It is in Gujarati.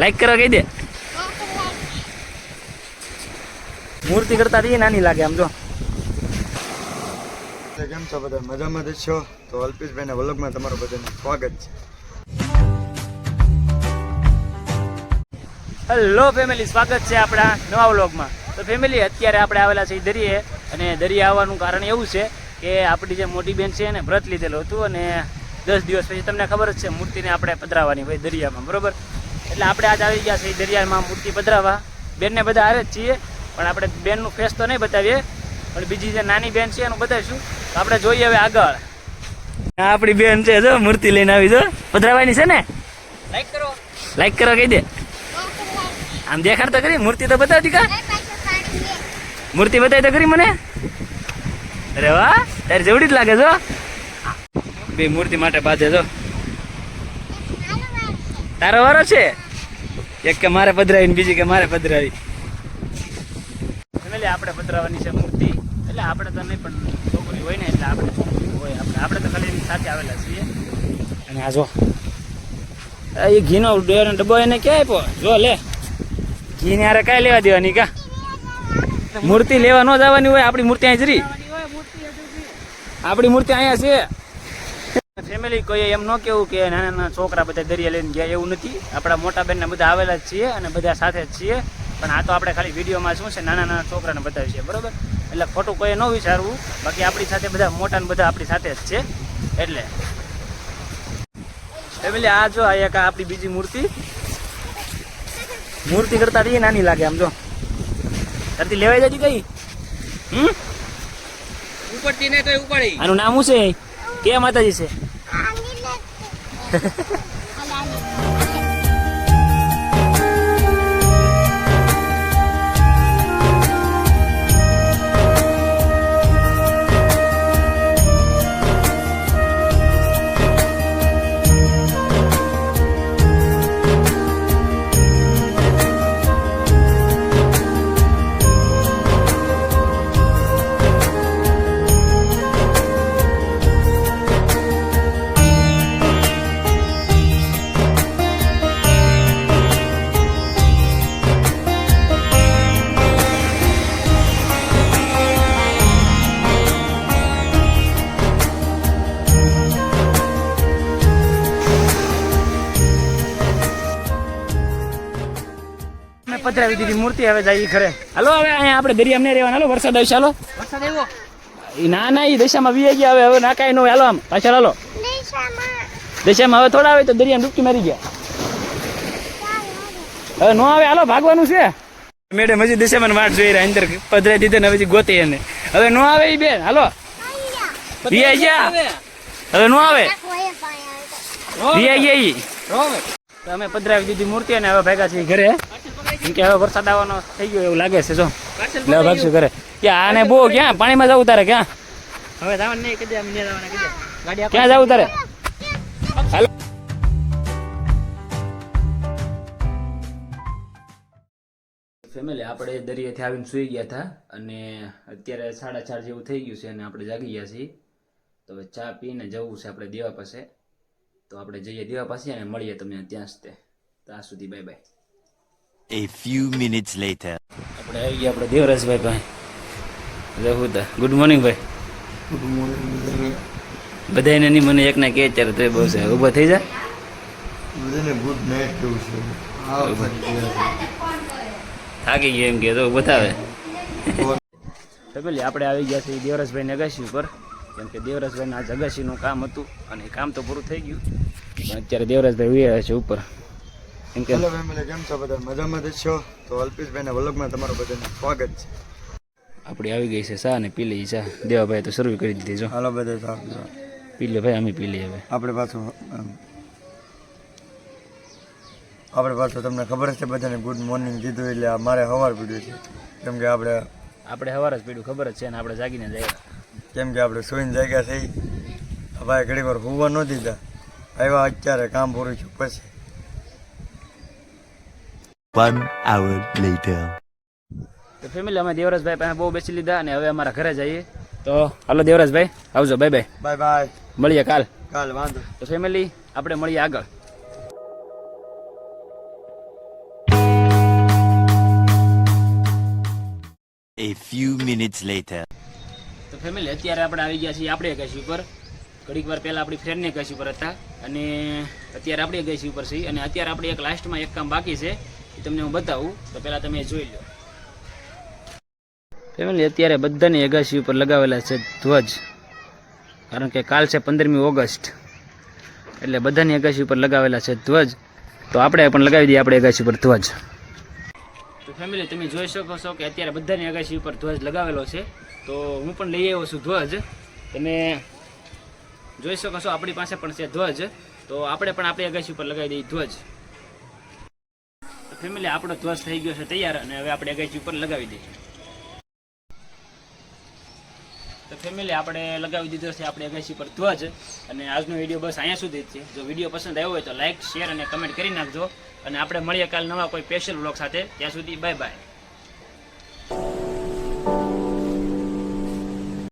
લાઈક કરો કહી દે. મૂર્તિ કરતા રહીએ નાની લાગે આમ જો. કેમ છો બધા? મજામાં જ છો? તો અલ્પેશભાઈના વ્લોગમાં તમારું બધાનું સ્વાગત છે. હેલો ફેમિલી, સ્વાગત છે આપણા નવા વ્લોગમાં. તો ફેમિલી, અત્યારે આપણે આવેલા છીએ દરિયે, અને દરિયે આવવાનું કારણ એવું છે કે આપણી જે મોટી બેન છે એને વ્રત લીધેલું હતું, અને 10 દિવસ પછી તમને ખબર જ છે મૂર્તિને આપણે પધરાવવાની હોય દરિયામાં, બરોબર? એટલે આપણે આજ આવી ગયા છીએ દરિયામાં મૂર્તિ પધરાવવા. બેનને બધા આવે જ છીએ, પણ આપણે બેનનું ફેસ તો નહીં બતાવીએ, પણ બીજી જે નાની બેન છે એનું બતાવીશું. તો આપણે જોઈએ હવે આગળ. આપણી બેન છે જો મૂર્તિ લઈને આવી, જો પધરાવવાની છે ને. લાઈક કરો કહી દે. આમ દેખાડ તો કરી, મૂર્તિ તો બતાવતી કા. મૂર્તિ બતાવી તો કરી મને. અરે વાહ, તારી જેવડી જ લાગે છો. બે મૂર્તિ માટે બાંધે જો. તારો વારો છે. એક કે મારે પધરાવી, બીજી કે મારે પધરાવી. આપણે પધરાવવાની છે મૂર્તિ. એટલે આપણે તો નહીં, પણ છોકરી હોય ને એટલે આપણે છોકરી હોય, આપણે તો ખાલી એની સાથે આવેલા છીએ. અને આ જો એ ઘીનો ડબ્બો એને ક્યાં આપ્યો જો લે. ઘી ને હારે કાંઈ લેવા દેવાની કા. મૂર્તિ લેવા ન જવાની હોય, આપણી મૂર્તિ અહીં જ રહી. આપણી મૂર્તિ અહીંયા છે. ફેમિલી કોઈ એમ ન કેવું કે નાના નાના છોકરા બધા દરિયા લઈને ગયા, એવું નથી. આપણા મોટા બેનને બધા આવેલા જ છીએ અને બધા સાથે જ છીએ. પણ આ તો આપણે ખાલી વિડીયોમાં શું છે નાના નાના છોકરાને બતાવીએ છીએ, બરોબર? એટલે ખોટું કોઈ ન વિચારવું. બાકી આપણી સાથે બધા મોટા ને બધા આપણી સાથે જ છે. એટલે ફેમિલી આ જો આ એક આપણી બીજી મૂર્તિ કરતા રહીએ નાની લાગે આમ જો. તારથી લેવાઈ જતી કઈ ઉપરથી ને તો ઉપાડી. આનું નામ શું છે? કે માતાજી છે? પધરાવી દીધી મૂર્તિ. હવે જાય ઘરે. હાલો હવે અહીંયા આપણે દરિયામાં નહીં રહેવાનું. હાલો વરસાદ આવશે. હાલો વરસાદ આવ્યો. ના ના, એ દિશામાં વી ગયા. હવે ના કાંઈ ન હોય. હાલો આમ પાછળ હાલો. દિશામાં હવે થોડા આવે તો દરિયામાં ડૂબકી મારી ગયા. હવે નો આવે. હાલો ભાગવાનું છે. મેડમ હજી દિશામાં વાટ જોઈ રહ્યા, અંદર પધરાવી દીધે ને હજી ગોતે એને. હવે નો આવે એ બેન. હાલો વી ગયા. હવે નો આવે. વી ગયા. અમે પધરાવી દીધી મૂર્તિ અને હવે ભાગ્યા છીએ ઘરે. કેમ કે હવે વરસાદ આવવાનો થઈ ગયો એવું લાગે છે. જો એટલે ભાગશું ઘરે. ક્યાં આને બહુ ક્યાં પાણીમાં જવું તારે? ક્યાં હવે જવાનું નહીં કીધે, અમને જવાના કીધે. ગાડી ક્યાં જવું તારે? હાલો ફેમિલી, આપણે દરિયાથી આવીને સૂઈ ગયા હતા અને અત્યારે 4:30 જેવું થઈ ગયું છે અને આપણે જાગી ગયા છીએ. તો હવે ચા પીને જવું છે આપણે દેવા પાસે. તો આપણે જઈએ દેવા પાસે અને મળીએ તમને ત્યાં જ. ત્યાં સુધી bye bye. A few minutes later. આપણે આવી ગયા આપણે દેવરાજભાઈ પાસે. રહેવું. ગુડ મોર્નિંગ ભાઈ. Good morning. બધાને નહીં, મને એકને કે અત્યારે તો બહુ છે. ઊભો થઈ જાય. બધાને ગુડ નાઇટ કેવું છે. થાકી ગયો એમ કે તો બતાવે. ફેમિલી, આપણે આવી ગયા છીએ દેવરાજભાઈની અગાશી ઉપર. કેમ કે દેવરાજભાઈને આજ અગાશીનું કામ હતું અને કામ તો પૂરું થઈ ગયું. પણ અત્યારે દેવરાજભાઈ ઉયા છે ઉપર. કેમ કે હેલો ફેમિલી, કેમ છો બધા? મજામાં જ છો? તો અલ્પેશભાઈના વ્લોગમાં તમારું બધાનું સ્વાગત છે. આપણી આવી ગઈ છે ચા ને પી લઈ ચા. દેવાભાઈ તો શરૂ કરી દીધી. જો હાલો બધા સાહેબ પી લે ભાઈ, અમે પી લઈએ હવે. આપણે પાછું તમને ખબર છે બધાને ગુડ મોર્નિંગ કીધું એટલે મારે સવાર પીડ્યું છે. કેમ કે આપણે સવાર જ પીડ્યું ખબર જ છે ને આપણે જાગીને જાય. કેમ કે આપણે સૂઈને જાગ્યા થઈ. ભાઈ ઘડી વાર હોવા ન દીધા. આવ્યા અત્યારે કામ પૂરું થયું પછી. 1 hour later. તો ફેમિલી, અમે દેવરાજભાઈ પાસે બહુ બેસી લીધા અને હવે અમારા ઘરે જઈએ. તો હાલો દેવરાજભાઈ, આવજો. Bye bye. Bye bye. મળીએ કાલ. વાંધો. તો ફેમિલી, આપણે મળીએ આગળ. minutes later. તો ફેમિલી અત્યારે આપણે આવી ગયા છીએ આપણે એકાશી ઉપર. ઘડીક વાર પહેલાં આપણી ફ્રેન્ડની એકાશી ઉપર હતા અને અત્યારે આપણી એકાશી ઉપર છીએ. અને અત્યારે આપણે એક લાસ્ટમાં એક કામ બાકી છે એ તમને હું બતાવું, તો પહેલાં તમે જોઈ લો. ફેમિલી અત્યારે બધાની એકાશી ઉપર લગાવેલા છે ધ્વજ, કારણ કે કાલ છે 15મી ઓગસ્ટ, એટલે બધાની એકાશી ઉપર લગાવેલા છે ધ્વજ. તો આપણે પણ લગાવી દઈએ આપણે એકાશી ઉપર ધ્વજ. તો ફેમિલી તમે જોઈ શકો છો કે અત્યારે બધાની એકાશી ઉપર ધ્વજ લગાવેલો છે. તો હું પણ લઈ આવ્યો છું ધ્વજ. તમે જોઈ શકો છો આપણી પાસે પણ છે ધ્વજ. તો આપણે પણ આપણી એકાશી ઉપર લગાવી દઈએ ધ્વજ. તો ફેમિલી આપણો ધ્વજ થઈ ગયો છે તૈયાર, અને હવે આપણે એકાશી ઉપર લગાવી દઈએ. તો ફેમિલી આપણે લગાવી દીધો છે આપણે એકાશી પર ધ્વજ. અને આજનો વિડીયો બસ અહીંયા સુધી જ છે. જો વિડીયો પસંદ આવ્યો હોય તો લાઇક, શેર અને કમેન્ટ કરી નાખજો. અને આપણે મળીએ કાલ નવા કોઈ સ્પેશિયલ વ્લોગ સાથે. ત્યાં સુધી બાય બાય.